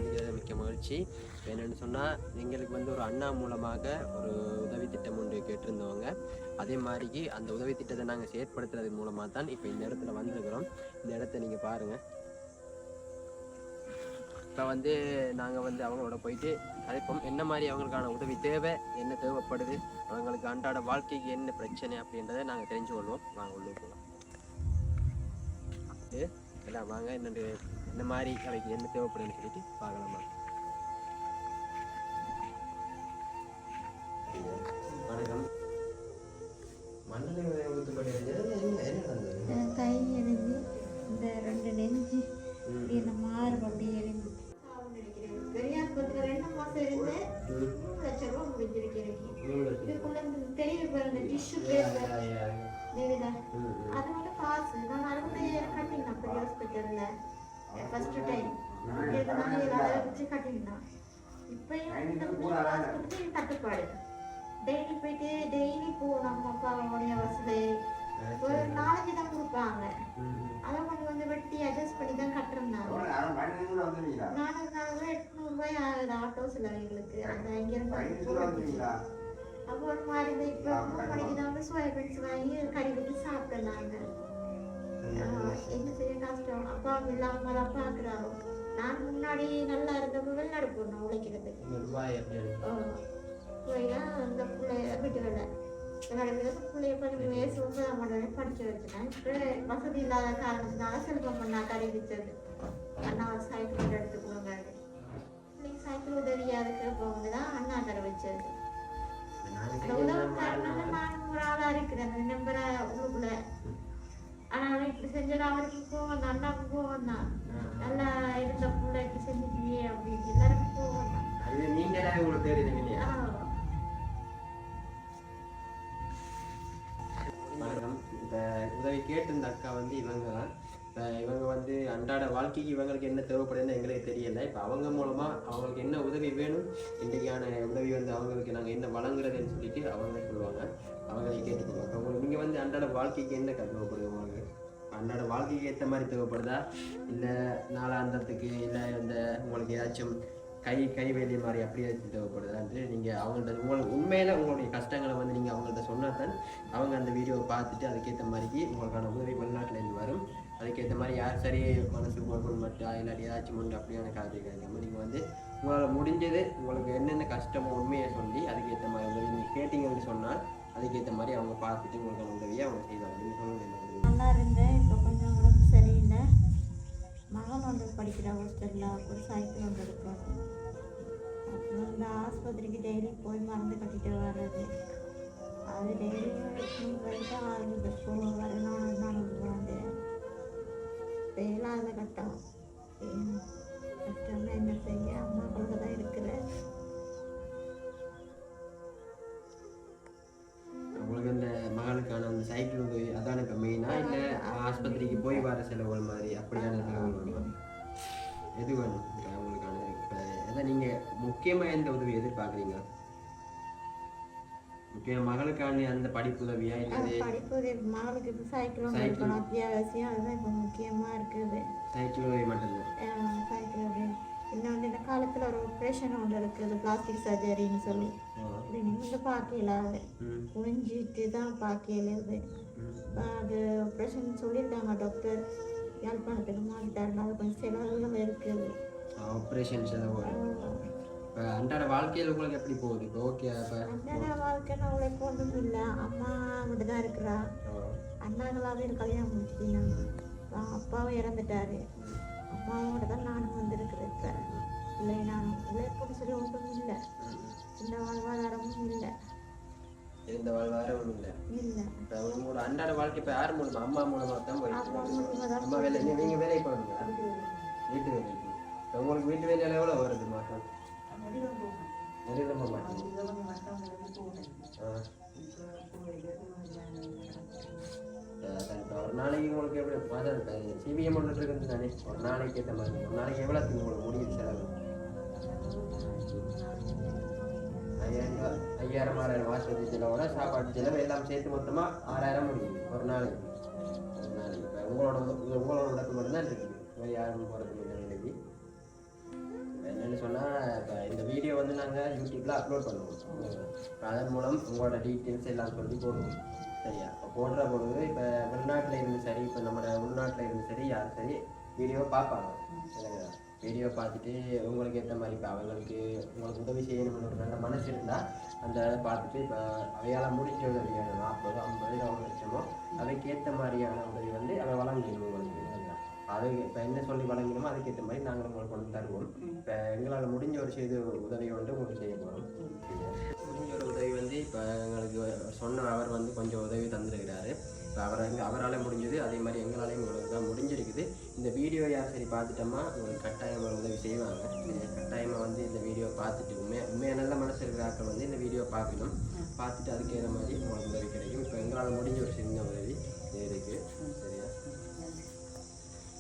சந்திக்கிறது மிக்க மகிழ்ச்சி. என்னென்னு சொன்னால் எங்களுக்கு வந்து ஒரு அண்ணா மூலமாக ஒரு உதவி திட்டம் ஒன்று கேட்டிருந்தவங்க. அதே மாதிரிக்கு அந்த உதவி திட்டத்தை நாங்கள் செயற்படுத்துறது மூலமாக தான் இப்போ இந்த இடத்துல வந்திருக்கிறோம். இந்த இடத்த நீங்கள் பாருங்கள். இப்போ வந்து நாங்கள் வந்து அவங்களோட போயிட்டு அதுக்கும் என்ன மாதிரி அவங்களுக்கான உதவி தேவை, என்ன தேவைப்படுது, அவங்களுக்கு அன்றாட வாழ்க்கைக்கு என்ன பிரச்சனை அப்படின்றத நாங்கள் தெரிஞ்சு கொள்வோம். வாங்க உள்ள போகலாம். எல்லாம் வாங்க என்ன மாதிரி அவைக்கு என்ன தேவைப்படுதுன்னு சொல்லிட்டு பார்க்கலாமா. வணக்கம். மண்ணெண்ணெய் ஊற்றுப்படி என்ன கை எரிஞ்சு இந்த 2 நெஞ்சு என்ன மாறு அப்படி எரிஞ்சு பெரியாஸ்பத்திரி 2 மாசம் இருந்து 3 லட்சம் ரூபா முடிஞ்சிருக்கிறேன். இதுக்குள்ள தெரியல பாருங்க டிஷ்யூ பேப்பர் அது மட்டும் காசு நான் 60,000 கட்டினேன் பெரிய ஹாஸ்பிட்டல்ல ஃபர்ஸ்ட் டைம் இதனால எல்லாரும் வச்சு கட்டினேன். இப்பயும் இந்த ஹாஸ்பிட்டல் தட்டுப்பாடு டெய்லி போயிட்டு டெய்லி போகணும். அப்பாவுடைய வசதி ஒரு 4 தான் கொடுப்பாங்க. அதை கொஞ்சம் வந்து வெட்டி அட்ஜஸ்ட் பண்ணி தான் கட்டுறேன்னாங்க. 400 800 ஆகுது ஆட்டோ செலவுகளுக்கு. அந்த இங்கிருந்து அப்போ ஒரு மாதிரி இந்த இப்போ 3 மணிக்கு தான் வந்து சோயாபீன்ஸ் வாங்கி கறி வச்சு சாப்பிட்றாங்க. என்ன செய்ய கஷ்டம். அப்பா இல்லாமல் அப்பா இருக்கிறாரோ நான் முன்னாடி நல்லா இருந்தப்போ வெளிநாடு போடணும் உழைக்கிறதுக்கு போய்னா அந்த பிள்ளைய வீட்டு வேலை பிள்ளைய 10 வயசு 9ஆம் ஆண்டு படிக்க வச்சுட்டேன். இப்போ வசதி இல்லாத காரணத்தினால செல்வம் பண்ணா கடைபிடிச்சது. அண்ணா சைக்கிள் எடுத்துக்கோங்க பிள்ளைங்க சைக்கிள் உதவியா இருக்கிற போகுது தான் அண்ணா கடை வச்சது. அந்த உதவிக்காரனால நானும் ஒரு ஆளா இருக்கிறேன் அந்த நம்பரை உள்ளுக்குள்ள. ஆனாலும் இப்படி செஞ்சது அவருக்கு போவோம் தான் அண்ணாவுக்கு போவோம் தான் நல்லா இருந்த பிள்ளைக்கு செஞ்சுட்டியே அப்படின்னு எல்லாருக்கும் போவோம் தான். வணக்கம். இப்போ உதவி கேட்டு இந்த அக்கா வந்து இவங்க தான். இப்போ இவங்க வந்து அன்றாட வாழ்க்கைக்கு இவங்களுக்கு என்ன தேவைப்படுதுன்னு எங்களுக்கு தெரியலை. இப்போ அவங்க மூலமாக அவங்களுக்கு என்ன உதவி வேணும், இன்றைக்கான உதவி வந்து அவங்களுக்கு நாங்கள் என்ன வழங்குறதுன்னு சொல்லிட்டு அவங்க சொல்லுவாங்க. அவங்களே கேட்டுக்கோங்க. இப்போ உங்களுக்கு நீங்கள் வந்து அன்றாட வாழ்க்கைக்கு என்ன தேவைப்படுது, உங்களுக்கு அன்றாட வாழ்க்கைக்கு ஏற்ற மாதிரி தேவைப்படுதா, இல்லை நாளாந்தத்துக்கு, இல்லை இந்த உங்களுக்கு ஏதாச்சும் கை வேலை மாதிரி அப்படியே தேவைப்படுதான்ட்டு நீங்கள் அவங்கள்ட்ட உங்களுக்கு உண்மையில் உங்களுடைய கஷ்டங்களை வந்து நீங்கள் அவங்கள்ட்ட சொன்னால் தான் அவங்க அந்த வீடியோவை பார்த்துட்டு அதுக்கேற்ற மாதிரிக்கு உங்களுக்கான உதவி வெளிநாட்டிலேருந்து வரும். அதுக்கேற்ற மாதிரி யார் சரி மனசுக்கு ஒரு மட்டும் இல்லாட்டி ஏதாச்சும் உண்டு அப்படியான காரணம் கிடைக்காம நீங்கள் வந்து உங்களால் முடிஞ்சது உங்களுக்கு என்னென்ன கஷ்டமோ உண்மையை சொல்லி அதுக்கேற்ற மாதிரி உதவி நீங்கள் கேட்டீங்கன்னு சொன்னால் அதுக்கேற்ற மாதிரி அவங்க பார்த்துட்டு உங்களுக்கான உதவியை அவங்க செய்வாங்க. நீங்கள் சொல்லுங்கள். நல்லா இருந்தேன். இப்போ கொஞ்சம் உடம்பு சரியில்லை. மகன் ஒன்று படிக்கிற ஹாஸ்டலில் ஒரு சைக்கிள் ஒன்று இருக்கணும். அப்புறம் இந்த ஆஸ்பத்திரிக்கு டெய்லி போய் மருந்து கட்டிட்டு வர்றது அது டெய்லி போயிட்டு 6 பஸ் வரணும். நான் வந்து இல்லாத கட்டம் கஷ்டம்னா என்ன செய்ய அம்மா கொண்டு தான் இருக்கிறேன். உங்களுக்கு இந்த மகளுக்கான அந்த சைக்கிள் உதவி அதான் இப்போ மெயினாக, இல்லை ஆஸ்பத்திரிக்கு போய் வர செலவுகள் மாதிரி அப்படியான செலவுகள் வேணும்? எது வேணும் உங்களுக்கான? இப்போ எதை நீங்கள் முக்கியமாக எந்த உதவி எதிர்பார்க்குறீங்க? முக்கியம் மகளுக்கான அந்த படிப்பு உதவியா? இல்லை படிப்பு உதவி மகளுக்கு இப்போ சைக்கிள் இருக்கணும் அத்தியாவசியம். அதுதான் இப்போ முக்கியமாக இருக்குது. சைக்கிள் உதவி மட்டும்தான். சைக்கிள் உதவி இன்னும் வந்து இந்த காலத்தில் ஒரு ஆப்ரேஷன் ஒன்று இருக்குது பிளாஸ்டிக் சர்ஜரின்னு சொல்லி. இது நீங்கள் பார்க்கல குனிஞ்சிட்டு தான் பார்க்கல. அது ஆப்ரேஷன் சொல்லியிருக்காங்க டாக்டர் யாழ்ப்பாணத்துக்கு மாறிட்டாருன்னா அது கொஞ்சம் செலவுகள் இருக்குது. ஆப்ரேஷன் செலவு. இப்போ அன்றாட வாழ்க்கையில் உங்களுக்கு எப்படி போகுது? இப்போ ஓகே. இப்போ அன்றாட வாழ்க்கைன்னா உழைப்பு ஒன்றும் இல்லை. அம்மா மட்டும் தான் இருக்கிறா. அண்ணாங்களாவே கல்யாணம் முடிச்சுட்டீங்க. அப்பாவும் இறந்துட்டாரு. அம்மாவோட தான் நானும் வந்திருக்கிறேன். இப்போ இல்லை நானும் உழைப்புன்னு சொல்லி ஒன்றும் இல்லை. இந்த வாழ்வாதாரமும் இல்லை. இந்த வாழ்வாதாரம் இல்லை. இப்போ உங்களோட அன்றாட வாழ்க்கை இப்போ யார் மூலமா? அம்மா மூலமாக தான் போயிட்டு அம்மா வேலை. நீங்கள் வேலைக்கு போகிறீங்களா? வீட்டு வேலைக்கு. இப்போ உங்களுக்கு வீட்டு வேலையில் எவ்வளோ வருது மாதம்? நெருங்க மாட்டேன். ஒரு நாளைக்கு உங்களுக்கு எப்படி மாதம் சிபிஎம் ஒன்று இருக்குது தானே? ஒரு நாளைக்கு ஏற்ற மாதிரி ஒரு நாளைக்கு எவ்வளோ உங்களுக்கு முடியுது செலவு? 5000 6000 ஆஸ்பத்திரி செலவோட சாப்பாட்டு செலவு எல்லாம் சேர்த்து மொத்தமாக 6000 முடியுது ஒரு நாளைக்கு. இப்போ உங்களோட உழைப்பு மட்டும்தான் இருக்குது. வேறு யாரும் போகிறது இல்லை வேலைக்கு. வீடியோ வந்து நாங்கள் யூடியூப்பில் அப்லோட் பண்ணுவோம். அதன் மூலம் உங்களோட டீட்டெயில்ஸ் எல்லாம் சொல்லி போடுவோம். சரியா? இப்போ போடுற பொழுது இப்போ வெளிநாட்டில் இருந்து சரி, இப்போ நம்ம உள்நாட்டில் இருந்து சரி, யார் சரி வீடியோவை பார்ப்பாங்க. வீடியோ பார்த்துட்டு உங்களுக்கு ஏற்ற மாதிரி இப்போ அவங்களுக்கு உங்களுக்கு உதவி செய்யணும்னு ஒரு நல்ல மனசு இருந்தால் அந்த பார்த்துட்டு இப்போ அவையால் முடிஞ்ச உதவி 40, 50, 1 லட்சமோ அதுக்கு ஏற்ற மாதிரியான உதவி வந்து அதை வழங்கணும் உங்களுக்கு. அது இப்போ என்ன சொல்லி வழங்கணுமோ அதுக்கேற்ற மாதிரி நாங்கள் உங்களுக்கு கொண்டு தருவோம். இப்போ எங்களால் முடிஞ்ச ஒரு உதவி வந்து உங்களுக்கு செய்ய போகிறோம். முடிஞ்ச ஒரு உதவி வந்து இப்போ எங்களுக்கு சொன்ன அவர் வந்து கொஞ்சம் உதவி தந்துருக்கிறாரு. இப்போ அவரால் முடிஞ்சது, அதே மாதிரி எங்களாலேயும் உங்களுக்கு தான் முடிஞ்சிருக்குது. இந்த வீடியோ யார் சரி பார்த்துட்டோமா உங்களுக்கு கட்டாயம் ஒரு உதவி செய்வாங்க. கட்டாயமாக வந்து இந்த வீடியோ பார்த்துட்டு உண்மையாக நல்ல மனசு இருக்கிற ஆட்கள் வந்து இந்த வீடியோ பார்க்கணும். பார்த்துட்டு அதுக்கேற்ற மாதிரி உங்களுக்கு உதவி கிடைக்கும். இப்போ எங்களால் முடிஞ்ச ஒரு சின்ன உதவி